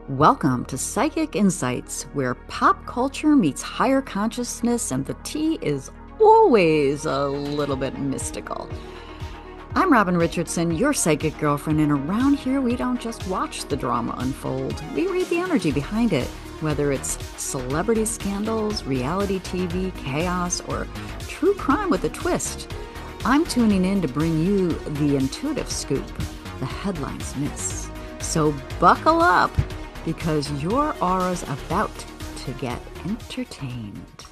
Welcome to Psychic Insights, where pop culture meets higher consciousness and the tea is always a little bit mystical. I'm Robin Richardson, your psychic girlfriend, and around here we don't just watch the drama unfold, we read the energy behind it, whether it's celebrity scandals, reality TV, chaos, or true crime with a twist. I'm tuning in to bring you the intuitive scoop the headlines miss. So buckle up, because your aura's about to get entertained.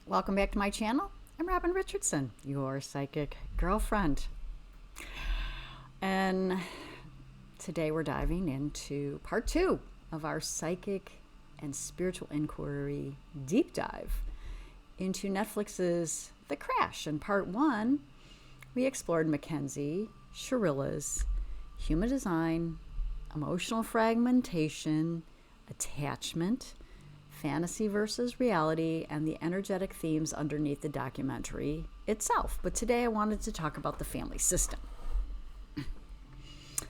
Welcome back to my channel. I'm Robin Richardson, your psychic girlfriend. And today we're diving into part 2 of our psychic and spiritual inquiry deep dive into Netflix's The Crash. In part 1, we explored Mackenzie Shirilla's human design, emotional fragmentation, attachment, fantasy versus reality, and the energetic themes underneath the documentary itself. But today I wanted to talk about the family system.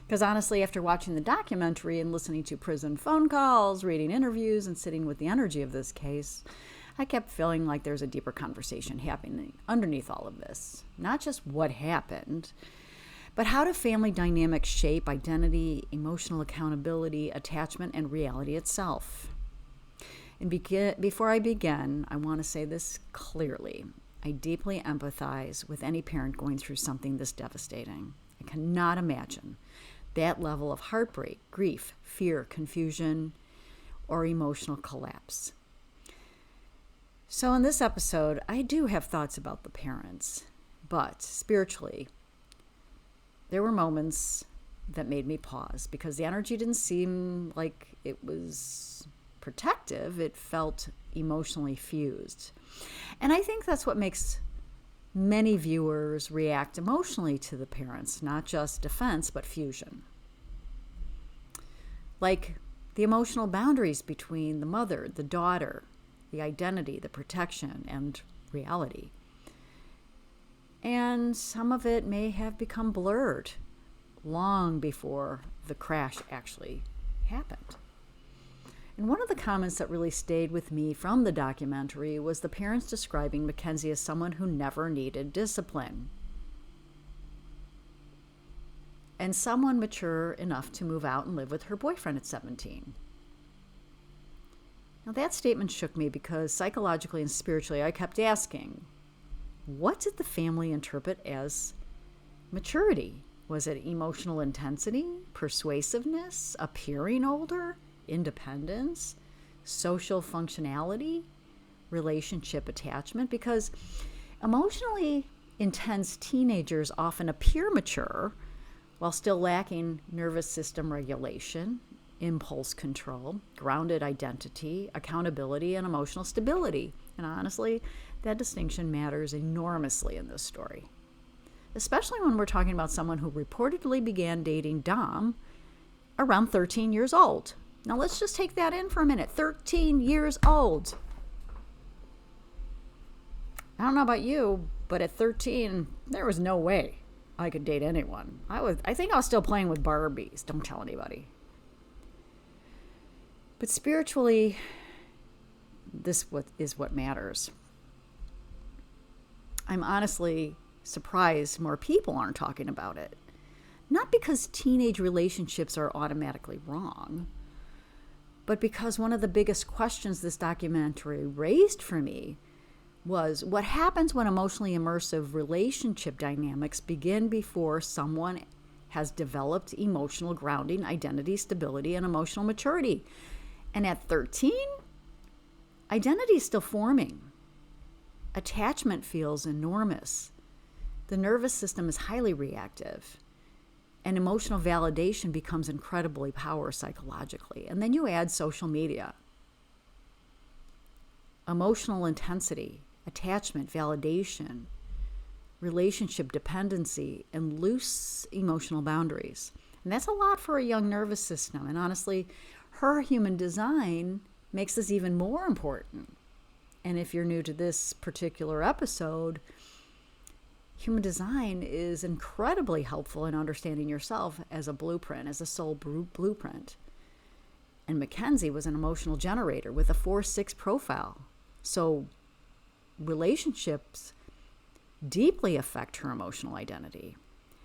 Because honestly, after watching the documentary and listening to prison phone calls, reading interviews, and sitting with the energy of this case, I kept feeling like there's a deeper conversation happening underneath all of this. Not just what happened, but how do family dynamics shape identity, emotional accountability, attachment, and reality itself? And before I begin, I want to say this clearly. I deeply empathize with any parent going through something this devastating. I cannot imagine that level of heartbreak, grief, fear, confusion, or emotional collapse. So in this episode, I do have thoughts about the parents, but spiritually, there were moments that made me pause because the energy didn't seem like it was protective. It felt emotionally fused. And I think that's what makes many viewers react emotionally to the parents, not just defense, but fusion. Like the emotional boundaries between the mother, the daughter, the identity, the protection, and reality. And some of it may have become blurred long before the crash actually happened. And one of the comments that really stayed with me from the documentary was the parents describing Mackenzie as someone who never needed discipline. And someone mature enough to move out and live with her boyfriend at 17. Now that statement shook me because psychologically and spiritually I kept asking, what did the family interpret as maturity? Was it emotional intensity, persuasiveness, appearing older, independence, social functionality, relationship attachment? Because emotionally intense teenagers often appear mature while still lacking nervous system regulation, impulse control, grounded identity, accountability, and emotional stability. And honestly, that distinction matters enormously in this story, especially when we're talking about someone who reportedly began dating Dom around 13 years old. Now let's just take that in for a minute. 13 years old. I don't know about you, but at 13, there was no way I could date anyone. I think I was still playing with Barbies. Don't tell anybody. But spiritually, this is what matters. I'm honestly surprised more people aren't talking about it. Not because teenage relationships are automatically wrong, but because one of the biggest questions this documentary raised for me was what happens when emotionally immersive relationship dynamics begin before someone has developed emotional grounding, identity, stability, and emotional maturity. And at 13, identity is still forming. Attachment feels enormous. The nervous system is highly reactive. And emotional validation becomes incredibly powerful psychologically. And then you add social media. Emotional intensity, attachment, validation, relationship dependency, and loose emotional boundaries. And that's a lot for a young nervous system. And honestly, her human design makes this even more important. And if you're new to this particular episode, human design is incredibly helpful in understanding yourself as a blueprint, as a soul blueprint. And Mackenzie was an emotional generator with a 4-6 profile. So relationships deeply affect her emotional identity.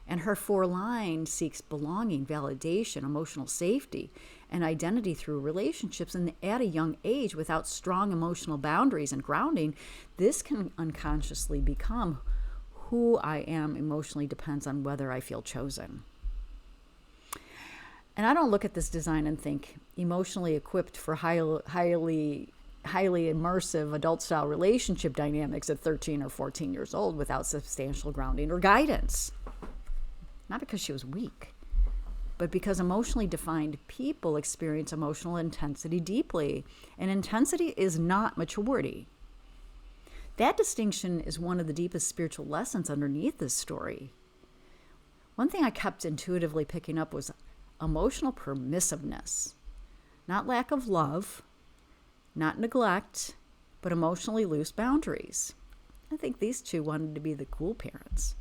And her 4 line seeks belonging, validation, emotional safety, and identity through relationships. And at a young age, without strong emotional boundaries and grounding, this can unconsciously become who I am emotionally depends on whether I feel chosen. And I don't look at this design and think emotionally equipped for highly immersive adult-style relationship dynamics at 13 or 14 years old without substantial grounding or guidance. Not because she was weak, but because emotionally defined people experience emotional intensity deeply. And intensity is not maturity. That distinction is one of the deepest spiritual lessons underneath this story. One thing I kept intuitively picking up was emotional permissiveness. Not lack of love, not neglect, but emotionally loose boundaries. I think these two wanted to be the cool parents.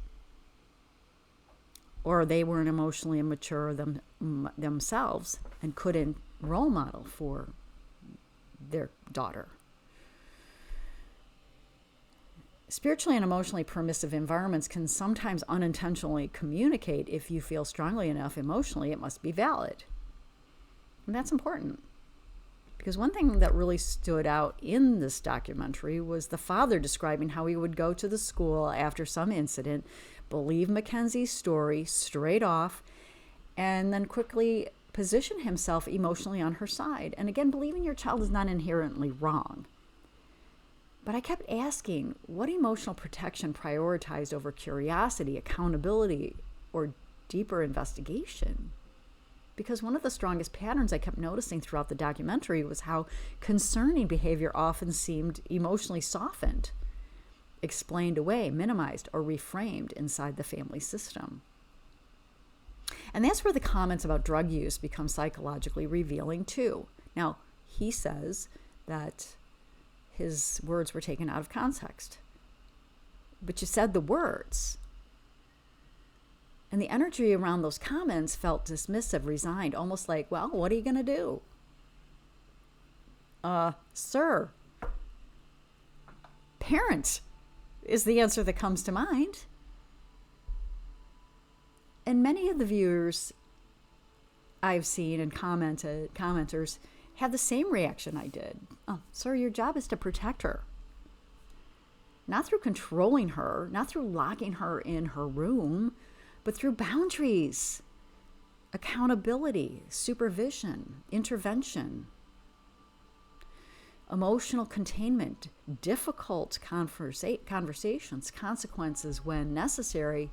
Or they weren't emotionally immature themselves and couldn't role model for their daughter. Spiritually and emotionally permissive environments can sometimes unintentionally communicate if you feel strongly enough emotionally, it must be valid. And that's important. Because one thing that really stood out in this documentary was the father describing how he would go to the school after some incident, believe Mackenzie's story straight off, and then quickly position himself emotionally on her side. And again, believing your child is not inherently wrong. But I kept asking, what emotional protection prioritized over curiosity, accountability, or deeper investigation? Because one of the strongest patterns I kept noticing throughout the documentary was how concerning behavior often seemed emotionally softened, explained away, minimized, or reframed inside the family system. And that's where the comments about drug use become psychologically revealing too. Now, he says that his words were taken out of context. But you said the words. And the energy around those comments felt dismissive, resigned, almost like, well, what are you going to do? Sir. Parent is the answer that comes to mind. And many of the viewers I've seen and commenters had the same reaction I did. Oh, sir, your job is to protect her. Not through controlling her, not through locking her in her room, but through boundaries, accountability, supervision, intervention, emotional containment, difficult conversations, consequences when necessary,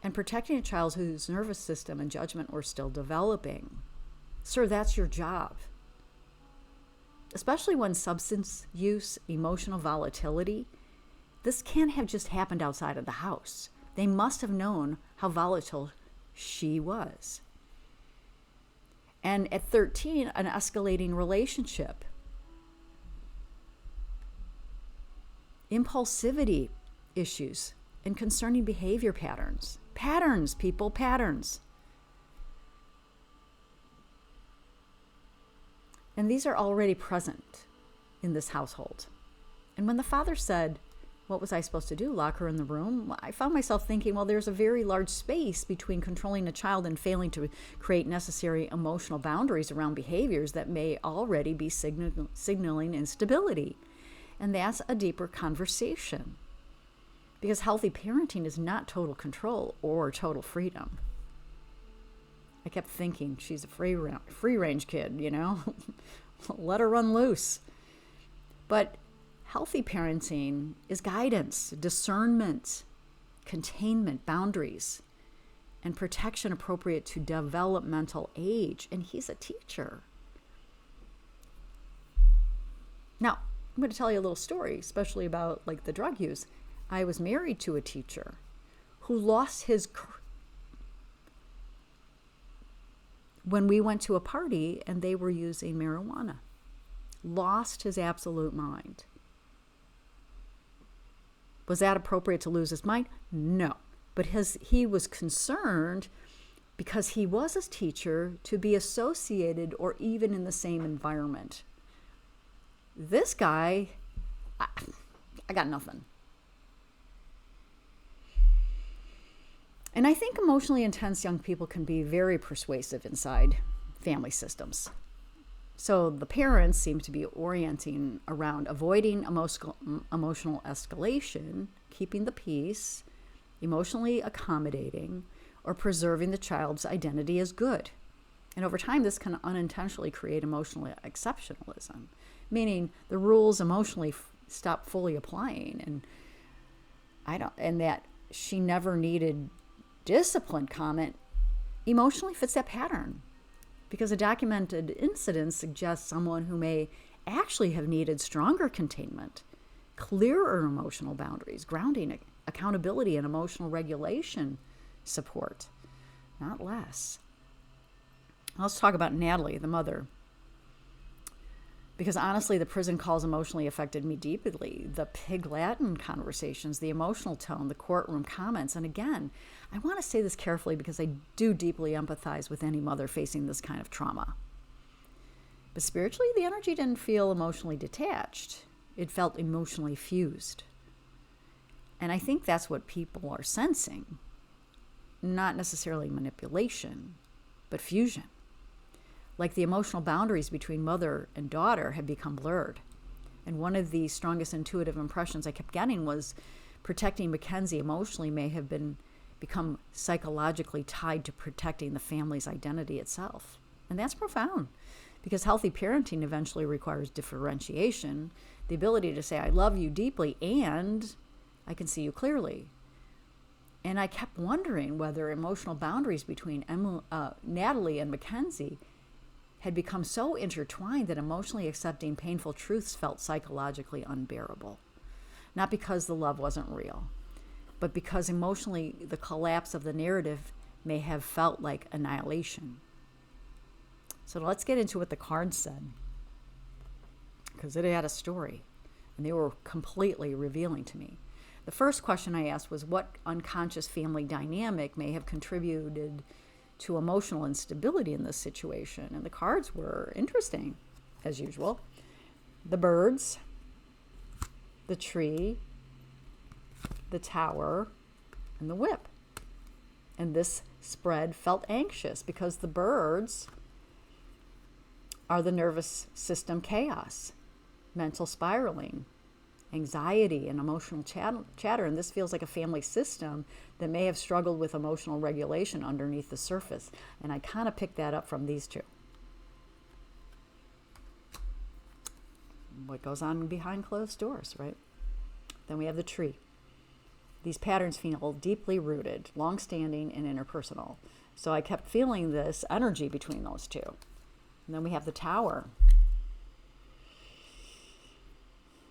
and protecting a child whose nervous system and judgment were still developing. Sir, that's your job. Especially when substance use, emotional volatility, this can't have just happened outside of the house. They must have known how volatile she was. And at 13, an escalating relationship. Impulsivity issues and concerning behavior patterns. Patterns, people, patterns. And these are already present in this household. And when the father said, what was I supposed to do, lock her in the room? I found myself thinking, well, there's a very large space between controlling a child and failing to create necessary emotional boundaries around behaviors that may already be signaling instability. And that's a deeper conversation. Because healthy parenting is not total control or total freedom. I kept thinking, she's a free-range kid, you know? Let her run loose. But healthy parenting is guidance, discernment, containment, boundaries, and protection appropriate to developmental age. And he's a teacher. Now, I'm going to tell you a little story, especially about like the drug use. I was married to a teacher who lost his when we went to a party and they were using marijuana. Lost his absolute mind. Was that appropriate to lose his mind? No. But he was concerned because he was his teacher, to be associated or even in the same environment. This guy, I got nothing. And I think emotionally intense young people can be very persuasive inside family systems. So the parents seem to be orienting around avoiding emotional escalation, keeping the peace, emotionally accommodating, or preserving the child's identity as good. And over time, this can unintentionally create emotional exceptionalism, meaning the rules emotionally stop fully applying. And that she never needed discipline comment emotionally fits that pattern, because a documented incident suggests someone who may actually have needed stronger containment, clearer emotional boundaries, grounding, accountability, and emotional regulation support, not less. Let's talk about Natalie, the mother. Because honestly, the prison calls emotionally affected me deeply. The Pig Latin conversations, the emotional tone, the courtroom comments. And again, I want to say this carefully because I do deeply empathize with any mother facing this kind of trauma. But spiritually, the energy didn't feel emotionally detached. It felt emotionally fused. And I think that's what people are sensing. Not necessarily manipulation, but fusion. Like the emotional boundaries between mother and daughter had become blurred. And one of the strongest intuitive impressions I kept getting was protecting Mackenzie emotionally may have become psychologically tied to protecting the family's identity itself. And that's profound, because healthy parenting eventually requires differentiation, the ability to say, I love you deeply and I can see you clearly. And I kept wondering whether emotional boundaries between Natalie and Mackenzie had become so intertwined that emotionally accepting painful truths felt psychologically unbearable. Not because the love wasn't real, but because emotionally the collapse of the narrative may have felt like annihilation. So let's get into what the cards said, because it had a story, and they were completely revealing to me. The first question I asked was, what unconscious family dynamic may have contributed to emotional instability in this situation? And the cards were interesting, as usual. The birds, the tree, the tower, and the whip. And this spread felt anxious because the birds are the nervous system chaos, mental spiraling, anxiety, and emotional chatter. And this feels like a family system that may have struggled with emotional regulation underneath the surface. And I kind of picked that up from these two. What goes on behind closed doors, right? Then we have the tree. These patterns feel deeply rooted, long-standing, and interpersonal. So I kept feeling this energy between those two. And then we have the tower.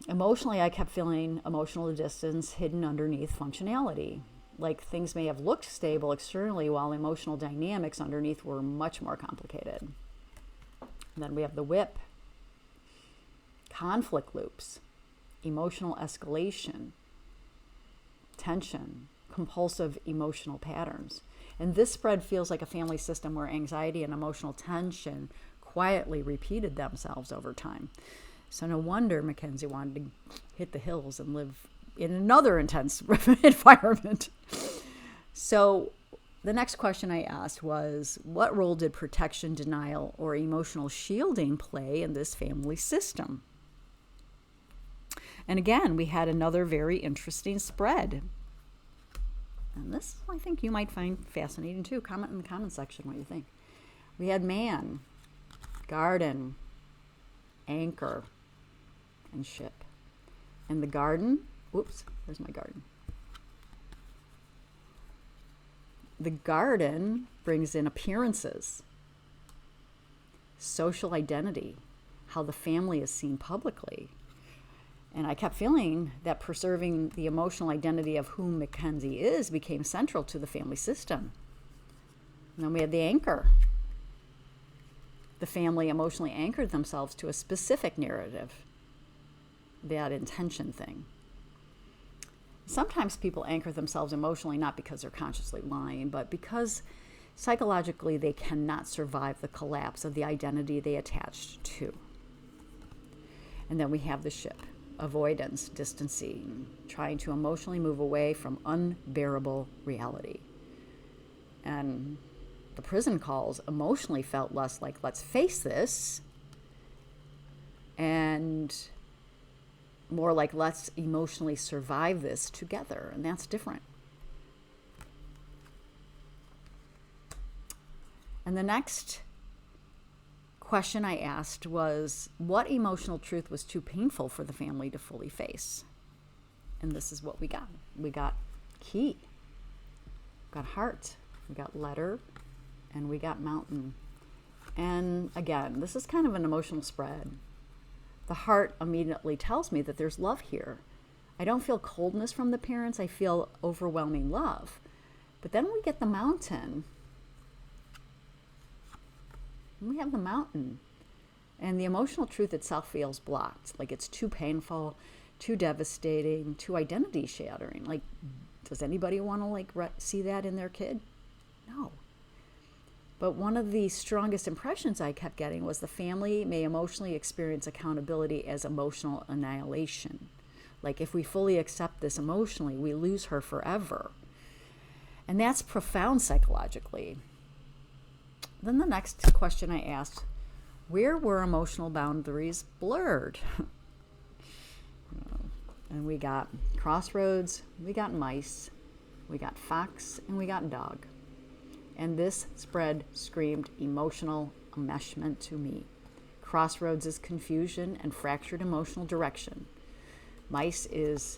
Emotionally, I kept feeling emotional distance hidden underneath functionality. Like things may have looked stable externally while emotional dynamics underneath were much more complicated. And then we have the whip. Conflict loops, emotional escalation, tension, compulsive emotional patterns. And this spread feels like a family system where anxiety and emotional tension quietly repeated themselves over time. So no wonder Mackenzie wanted to hit the hills and live in another intense environment. So the next question I asked was, what role did protection, denial, or emotional shielding play in this family system? And again, we had another very interesting spread. And this, I think you might find fascinating too. Comment in the comment section what you think. We had man, garden, anchor, and ship. And the garden, whoops, where's my garden? The garden brings in appearances, social identity, how the family is seen publicly. And I kept feeling that preserving the emotional identity of who Mackenzie is became central to the family system. And then we had the anchor. The family emotionally anchored themselves to a specific narrative, that intention thing. Sometimes people anchor themselves emotionally not because they're consciously lying, but because Psychologically, they cannot survive the collapse of the identity they attached to. And then we have the ship, avoidance, distancing, trying to emotionally move away from unbearable reality. And the prison calls emotionally felt less like, let's face this, and more like, let's emotionally survive this together. And that's different. And the next question I asked was, what emotional truth was too painful for the family to fully face? And this is what we got. We got key, we got heart, we got letter, and we got mountain. And again, this is kind of an emotional spread. The heart immediately tells me that there's love here. I don't feel coldness from the parents. I feel overwhelming love. But then we get the mountain. We have the mountain. And the emotional truth itself feels blocked. Like it's too painful, too devastating, too identity shattering. Like, does anybody want to see that in their kid? No. But one of the strongest impressions I kept getting was the family may emotionally experience accountability as emotional annihilation. Like if we fully accept this emotionally, we lose her forever. And that's profound psychologically. Then the next question I asked, where were emotional boundaries blurred? And we got crossroads, we got mice, we got fox, and we got dog. And this spread screamed emotional enmeshment to me. Crossroads is confusion and fractured emotional direction. Mice is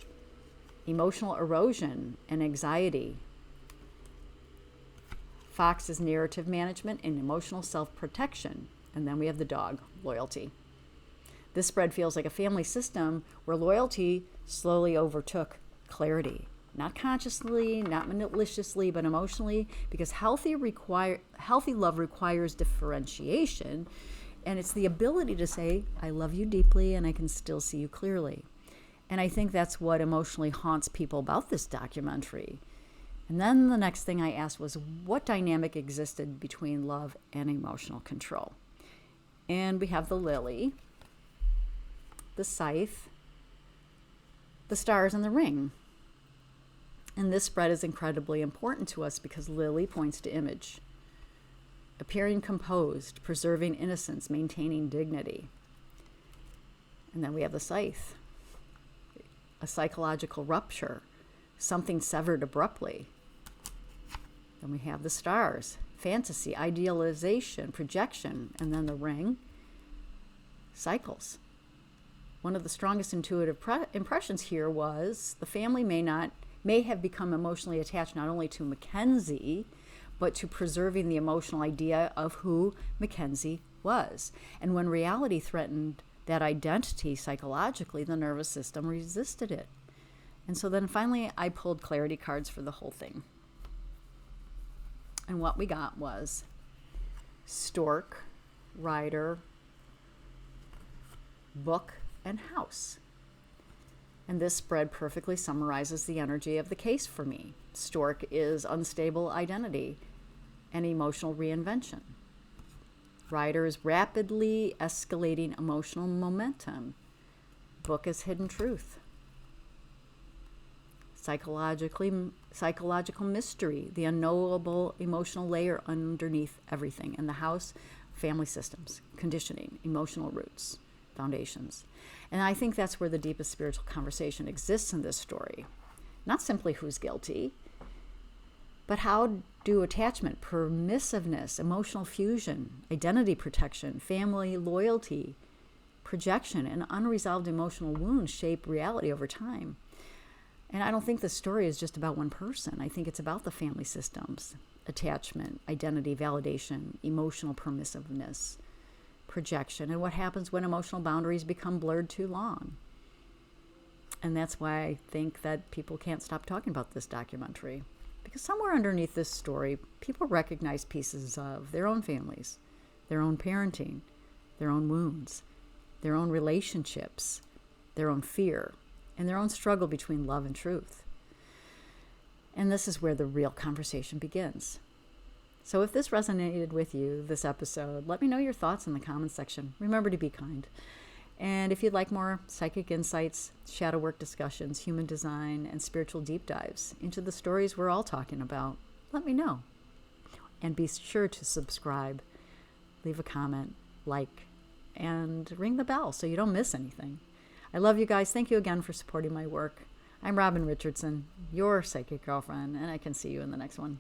emotional erosion and anxiety. Fox is narrative management and emotional self-protection. And then we have the dog, loyalty. This spread feels like a family system where loyalty slowly overtook clarity. Not consciously, not maliciously, but emotionally, because healthy love requires differentiation, and it's the ability to say, I love you deeply and I can still see you clearly. And I think that's what emotionally haunts people about this documentary. And then the next thing I asked was, what dynamic existed between love and emotional control? And we have the lily, the scythe, the stars, and the ring. And this spread is incredibly important to us because lily points to image. Appearing composed, preserving innocence, maintaining dignity. And then we have the scythe, a psychological rupture, something severed abruptly. Then we have the stars, fantasy, idealization, projection, and then the ring, cycles. One of the strongest intuitive impressions here was the family may have become emotionally attached not only to Mackenzie, but to preserving the emotional idea of who Mackenzie was. And when reality threatened that identity psychologically, the nervous system resisted it. And so then finally, I pulled clarity cards for the whole thing. And what we got was stork, rider, book, and house. And this spread perfectly summarizes the energy of the case for me. Stork is unstable identity and emotional reinvention. Rider is rapidly escalating emotional momentum. Book is hidden truth. Psychological mystery, the unknowable emotional layer underneath everything. And the house, family systems, conditioning, emotional roots, foundations. And I think that's where the deepest spiritual conversation exists in this story. Not simply who's guilty, but how do attachment, permissiveness, emotional fusion, identity protection, family loyalty, projection, and unresolved emotional wounds shape reality over time. And I don't think the story is just about one person. I think it's about the family systems, attachment, identity, validation, emotional permissiveness, projection, and what happens when emotional boundaries become blurred too long. And that's why I think that people can't stop talking about this documentary. Because somewhere underneath this story, people recognize pieces of their own families, their own parenting, their own wounds, their own relationships, their own fear, and their own struggle between love and truth. And this is where the real conversation begins. So if this resonated with you, this episode, let me know your thoughts in the comments section. Remember to be kind. And if you'd like more psychic insights, shadow work discussions, human design, and spiritual deep dives into the stories we're all talking about, let me know. And be sure to subscribe, leave a comment, like, and ring the bell so you don't miss anything. I love you guys. Thank you again for supporting my work. I'm Robin Richardson, your psychic girlfriend, and I can see you in the next one.